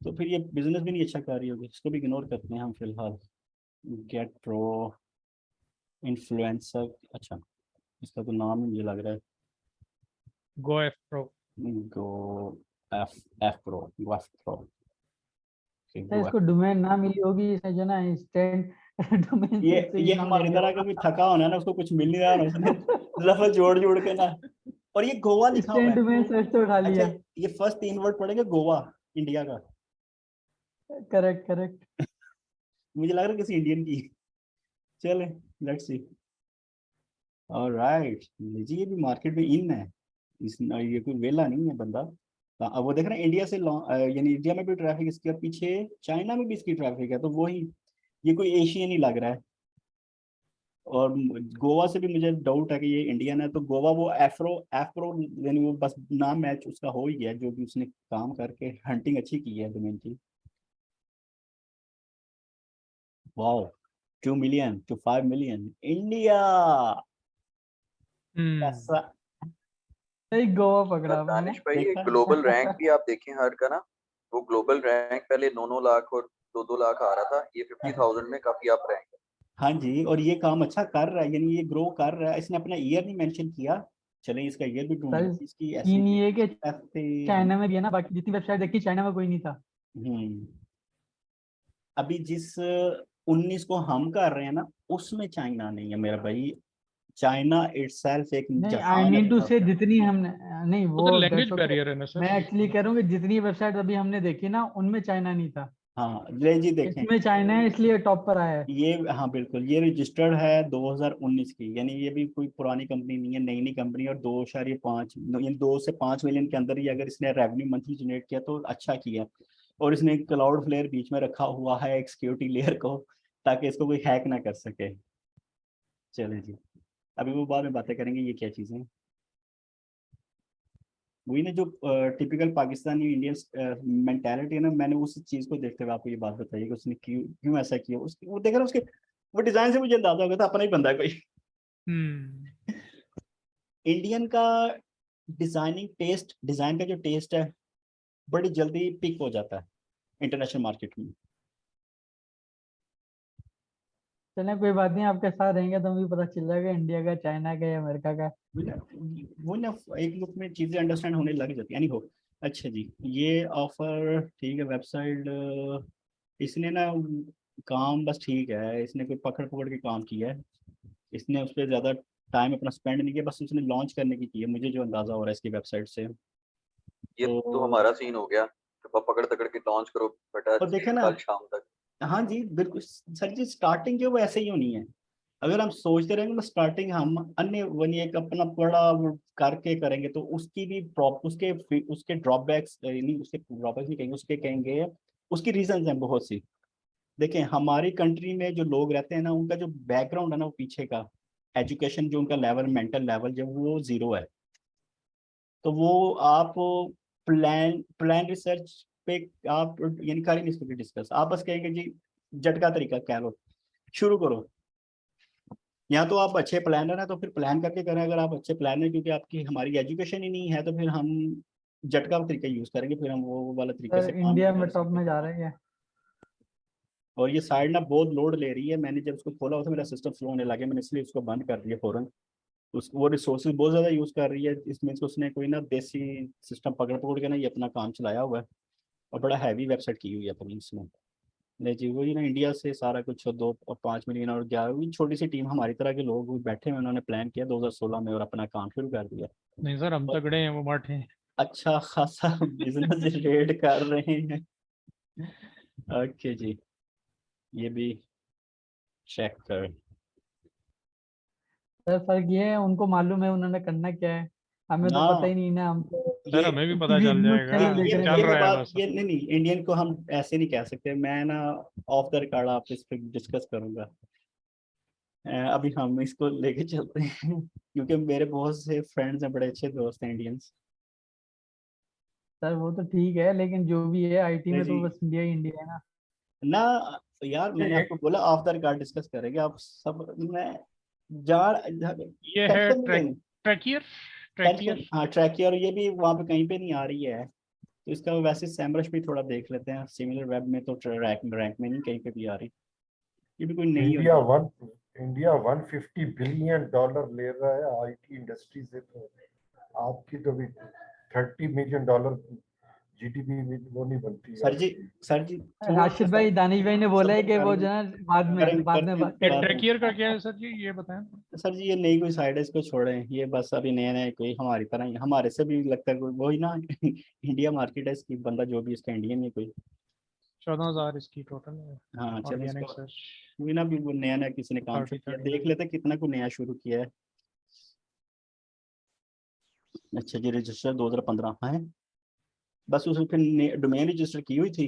A: तो फिर ये बिजनेस भी नहीं अच्छा कर रही होगी, इसको भी इग्नोर करते हैं हम फिलहाल। गेट प्रो इन्फ्लुएंसर, अच्छा इसका तो नाम ही मुझे लग रहा है
F: गो एफ प्रो।
A: गो एफ एफ प्रो, गो एफ प्रो।
B: तो इसको डोमेन ना मिली होगी, इसने जो ना इंस्टेंट डोमेन
A: ये हमारी तरह का भी थका होना है ना, उसको कुछ मिल नहीं रहा ना, उसने लफ्ज जोड़ जोड़ के ना। और ये गोवा लिखा हुआ
B: इंस्टेंट
A: है।
B: डोमेन सर्च तो उठा लिया।
A: अच्छा, ये फर्स्ट 3 वर्ड पड़ेगा गोवा, इंडिया का।
B: Correct correct.
A: मुझे लग रहा है किसी इंडियन की। चले लेट्स सी। ऑलराइट जी, ये भी मार्केट में इन है। ये कोई वेला नहीं है बंदा। अब वो देख रहे हैं इंडिया से यानी इंडिया में भी ट्रैफिक इसके, और पीछे चाइना में भी इसकी ट्रैफिक है, तो वही ये कोई एशियन ही लग रहा है। और गोवा से भी मुझे डाउट है कि ये इंडियन है, तो गोवा वो एफ्रो एफ्रो यानी वो बस नाम मैच उसका हो ही गया, जो भी उसने काम करके हंटिंग अच्छी की है डोमेन की। Wow, 2 million to 5 million India. ऐसा
B: सही गोवा पकड़ा आपने।
D: दानिश भाई ये
A: देखा?
D: ग्लोबल रैंक भी आप देखें हर का ना, वो ग्लोबल रैंक पहले 9 लाख और 2 लाख आ रहा था, ये 50,000 में काफी अप रैंक है।
A: हाँ जी, और ये काम अच्छा कर रहा है, यानी ये ग्रो कर रहा है। इसने अपना ईयर नहीं मेंशन किया, चले इसका ईयर भी ढूंढ
B: सर
A: लेते हैं। इसकी ऐसे
B: सीन ये है कि
A: ऐसे
B: चाइना में भी है ना, बाकी जितनी वेबसाइट देखी चाइना में कोई नहीं था।
A: अभी जिस 19 को हम कर रहे हैं ना, उसमें चाइना नहीं है मेरा भाई। चाइना इटसेल्फ एक
B: नहीं, आई
A: जहान है
B: मीन टू
A: पूरा।
B: से जितनी हमने नहीं
F: वो तो
B: वो
F: लैंग्वेज
B: that's okay।
F: बैरियर है ना
B: मैं
F: सर।
B: एक्चुअली कह रहा हूँ कि जितनी वेबसाइट अभी हमने देखी ना उनमें चाइना नहीं था।
A: हाँ ले जी देखें,
B: इसमें चाइना है इसलिए टॉप पर आया है।
A: ये हाँ बिल्कुल, ये रजिस्टर्ड है 2019 की, यानी ये भी कोई पुरानी कंपनी नहीं है, नई नई कंपनी। और 2.5 यानी 2 से 5 मिलियन के अंदर ही अगर इसने रेवेन्यू मंथली जनरेट किया तो अच्छा किया। और इसने क्लाउड फ्लेयर बीच में रखा हुआ है एक सिक्योरिटी लेयर को, ताकि इसको कोई हैक ना कर सके। चले जी, अभी वो बाद में बातें करेंगे ये क्या चीज़ें। वही ना जो टिपिकल पाकिस्तानी इंडियन मेंटालिटी है ना, मैंने उस चीज़ को देखते हुए आपको ये बात बताई कि उसने क्यों क्यों ऐसा किया। उसकी वो देख रहा उसके वो डिज़ाइन से मुझे अंदाजा हो गया था अपना ही बंदा है कोई। इंडियन का डिजाइनिंग टेस्ट, डिजाइन का जो टेस्ट है बड़ी जल्दी पिक हो जाता है इंटरनेशनल मार्केट में।
B: चलें कोई बात नहीं, आपके साथ रहेंगे तो हमें पता चल जाएगा इंडिया का, चाइना का या अमेरिका का।
A: वो ना एक लुक में चीजें अंडरस्टैंड होने लग जाती है, यानी हो। अच्छा जी, ये ऑफर ठीक है, वेबसाइट इसने ना काम बस ठीक है, इसने कोई पकड़ पकड़ के काम किया है। इसने उस पर ज़्यादा टाइम अपना स्पेंड नहीं किया, बस उसने लॉन्च करने की है, मुझे जो अंदाज़ा हो रहा है इसकी वेबसाइट से।
D: ये तो हमारा सीन हो गया, तो पकड़ तकड़ के लॉन्च करो बेटा
A: और देखे ना,
D: कल शाम तक।
A: हाँ जी बिल्कुल सर जी, स्टार्टिंग जो वो ऐसे ही होनी है। अगर हम सोचते रहेंगे स्टार्टिंग हम अन्य वनी एक अपना बड़ा वो करके करेंगे, तो उसकी भी उसके ड्रॉबैक्स नहीं, उसके ड्रॉबैक्स नहीं कहेंगे, उसके कहेंगे उसकी रीजंस हैं बहुत सी। देखें हमारी कंट्री में जो लोग रहते हैं ना, उनका जो बैकग्राउंड है ना, वो पीछे का एजुकेशन जो उनका लेवल, मेंटल लेवल जब वो जीरो है, तो वो आप प्लान प्लान रिसर्च पे आप यानी कर ही नहीं सकते डिस्कस। आप बस कहेंगे जी झटका तरीका कह लो, शुरू करो। या तो आप अच्छे प्लानर हैं तो फिर प्लान करके करें, अगर आप अच्छे प्लानर क्योंकि आपकी हमारी एजुकेशन ही नहीं है, तो फिर हम झटका तरीका यूज करेंगे, फिर हम वो वाला तरीके
B: सर
A: से काम
B: इंडिया
A: नहीं
B: में
A: कर
B: टॉप
A: सकते।
B: में जा रहे हैं।
A: और ये साइड ना बहुत लोड ले रही है, मैंने जब उसको खोला उसमें मेरा सिस्टम स्लो होने लगा, मैंने इसलिए उसको बंद कर दिया फौरन। उस वो रिसोर्सेज बहुत ज़्यादा यूज़ कर रही है, इसमें उसने कोई ना देसी सिस्टम पकड़ पकड़ के ना ये अपना काम चलाया हुआ है, और बड़ा हैवी वेबसाइट की हुई है अपनी इसने। नहीं जी, वही ना इंडिया से सारा कुछ 2 और 5 मिलियन और 11 छोटी सी टीम हमारी तरह के लोग बैठे हुए, उन्होंने प्लान किया 2016 में और अपना काम शुरू कर दिया।
F: नहीं सर, हम तगड़े हैं, वो बाटे हैं।
A: अच्छा खासा बिजनेस रेड कर रहे हैं। ओके जी, ये भी चेक कर।
B: सर फर्क ये है, उनको मालूम है उन्होंने करना क्या है, हमें तो
A: ना
B: पता ही नहीं ना, हम तो
F: सर हमें भी पता
B: टीवी
F: चल
B: न्यूज़
F: जाएगा,
B: चैनल देख
A: ये
B: रहे
F: चल
B: हैं।
F: रहा है
A: बात
F: बस।
A: ये नहीं इंडियन को हम ऐसे नहीं कह सकते, मैं ना ऑफ द रिकॉर्ड आप इस पर डिस्कस करूंगा। अभी हम इसको लेके चलते हैं क्योंकि मेरे बहुत से फ्रेंड्स हैं, बड़े अच्छे दोस्त हैं इंडियंस।
B: सर वो तो ठीक है, लेकिन जो भी है आईटी में तो
A: जी
B: बस इंडिया ही इंडिया है ना।
A: ना यार, मैंने आपको बोला ऑफ द रिकॉर्ड डिस्कस करेंगे, आप सब मैं जान
F: ये है
A: टेंशन नहीं लेनी।
F: ट्रैकियर
A: टेंशन,
F: ट्रैकियर।
A: हाँ ट्रैकियर, और ये भी वहाँ पे कहीं पे नहीं आ रही है, तो इसका वैसे सैमरश भी थोड़ा देख लेते हैं। सिमिलर वेब में तो रैंक रैंक में नहीं कहीं पे भी आ रही, ये भी कोई नहीं
G: इंडिया
A: होगी।
G: वन इंडिया $150 बिलियन ले रहा है आईटी इंडस्ट्री से, तो आपकी तो भी $30 मिलियन जीडीपी वो नहीं बनती
A: सर जी,
G: आपकी।
A: सर जी थोड़ा
B: राशिद
A: सा
B: भाई, दानिश भाई ने बोला है
A: सब्र
B: कि
A: कर
B: वो
A: लें।
B: जो है बाद
A: करेंगे,
B: में
A: करते हैं
B: बात करेंगे।
A: बाद में।
F: ट्रैकियर का क्या है सर जी, ये बताएं।
A: सर जी ये नई कोई साइड है, इसको छोड़ें, ये बस अभी नया नया कोई हमारी तरह ही, हमारे से भी लगता है कोई वही ना इंडिया मार्केट है इसकी, बंदा जो भी इसका इंडियन है कोई।
F: 14,000 इसकी टोटल है।
A: हाँ चलो
F: ऑर्गेनिक
A: इसको,
F: सर्च
A: वही ना भी वो नया नया किसी ने काम शुरू
F: 30
A: किया,
F: 39।
A: देख लेते हैं कितना को नया शुरू किया है। अच्छा जी, रजिस्टर 2015 है, बस उसने फिर डोमेन रजिस्टर की हुई थी,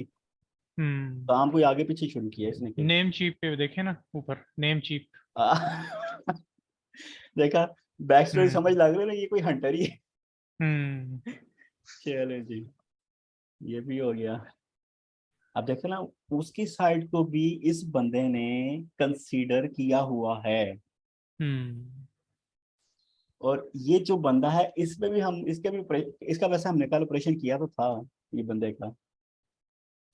A: काम कोई आगे पीछे शुरू किया इसने कोई।
F: नेम चीप पे देखे ना ऊपर, नेम चीप।
A: आ, देखा, बैक स्टोरी समझ
F: हम्म
A: लग रही है ना, ये कोई हंटर ही है।
F: हम्म
A: चलो जी, ये भी हो गया। अब देखो ना, उसकी साइड को भी इस बंदे ने कंसीडर किया हुआ है,
F: हम्म
A: और ये जो बंदा है इसमें भी हम इसके भी इसका वैसे हमने कल ऑपरेशन किया तो था ये बंदे का।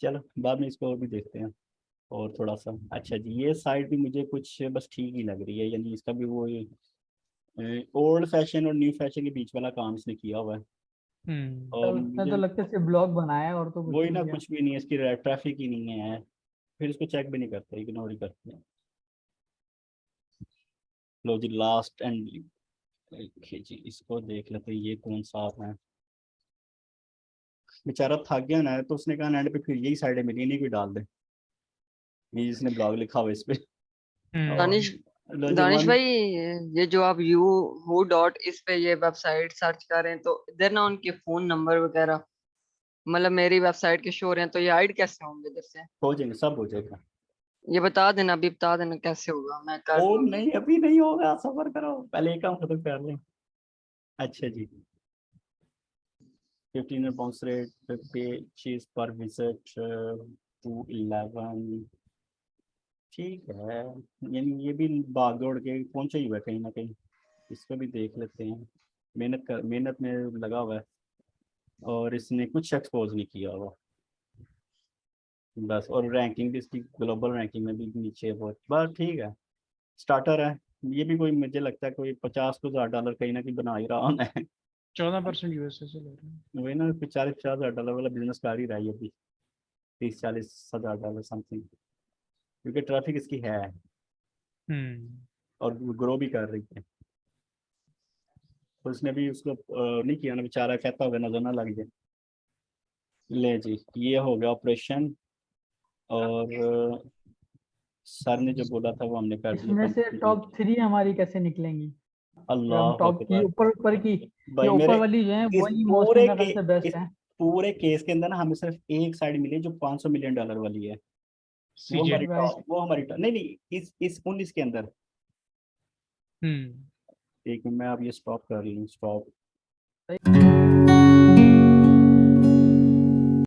A: चलो बाद में इसको और भी देखते हैं और थोड़ा सा। अच्छा जी, ये साइड भी मुझे कुछ बस ठीक ही लग रही है, यानी इसका भी वो ओल्ड फैशन और न्यू फैशन के बीच वाला काम इसने किया हुआ है।
F: हम्म
A: और
B: सर उसने तो
A: मुझे
B: लगता है सिर्फ ब्लॉग बनाया है और तो कुछ
A: वही
B: नहीं
A: ना,
B: किया।
A: कुछ भी नहीं है इसकी, ट्रैफिक ही नहीं है, फिर इसको चेक भी नहीं करते, इग्नोर ही करते हैं। लो जी लास्ट एंड, जी इसको देख लेते हैं, ये कौन सा है। बेचारा थक गया ना, तो उसने कहा एंड पे फिर यही साइडें मिली, नहीं कोई डाल दे, ये जिसने ब्लॉग लिखा हुआ इस पे। और
C: दानिश
A: लो जी
C: दानिश
A: वन,
C: भाई, ये जो आप यू हु डॉट इस पे ये वेबसाइट सर्च कर रहे हैं, तो इधर ना उनके फोन नंबर वगैरह, मतलब मेरी वेबसाइट के शो हो रहे हैं, तो ये हाइड कैसे होंगे इधर से?
A: हो जाएंगे, सब हो जाएगा।
C: ये बता देना, अभी बता देना कैसे होगा, मैं कर
A: ओ
C: दूंगी।
A: नहीं अभी नहीं होगा, सबर करो, पहले एक काम खत्म कर लें। अच्छा जी, 15 bounce rate pages per visit to 11, ठीक है, यानी ये भी भाग दौड़ के पहुंचा ही हुआ है कहीं ना कहीं, इसको भी देख लेते हैं। मेहनत में लगा हुआ है, और इसने कुछ एक्सपोज नहीं किया हुआ बस, और रैंकिंग भी इसकी ग्लोबल रैंकिंग में भी नीचे है बहुत, बस ठीक है, स्टार्टर है। ये भी कोई मुझे लगता है कोई $50,000 कहीं ना कहीं बना ही रहा होना है।
F: 14% यूएसए से ले रहे हैं।
A: वही ना, कुछ 40-50 हज़ार वाला बिजनेस कर ही रहा है ये भी, 30-40 हज़ार समथिंग, क्योंकि ट्रैफिक इसकी है
F: हम्म
A: और ग्रो भी कर रही है। तो उसने भी उसको नहीं किया ना, बेचारा कहता होगा नजर ना लग जाए। ले जी, ये हो गया ऑपरेशन, और सर ने जो बोला था वो हमने कर दिया
B: इसमें से
A: कंप्लीट।
B: टॉप 3 हमारी कैसे निकलेंगी? जब हम
A: अल्लाह
B: टॉप की
A: अकबर।
B: ऊपर की, ये
A: भाई
B: ऊपर
A: मेरे
B: वाली जो है
A: इस
B: वही मोस्टली
A: पूरे
B: मेरे
A: के
B: ख्याल से
A: इस
B: बेस्ट है।
A: पूरे केस के अंदर ना हमें सिर्फ एक साइड मिली जो $500 मिलियन वाली है, वो हमारी
F: सीजेड।
B: राइट।
A: टॉप, वो हमारी टॉप नहीं नहीं, इस 19 के अंदर।
F: हम्म
A: एक मिनट, मैं अब ये स्टॉप कर लूँ, स्टॉप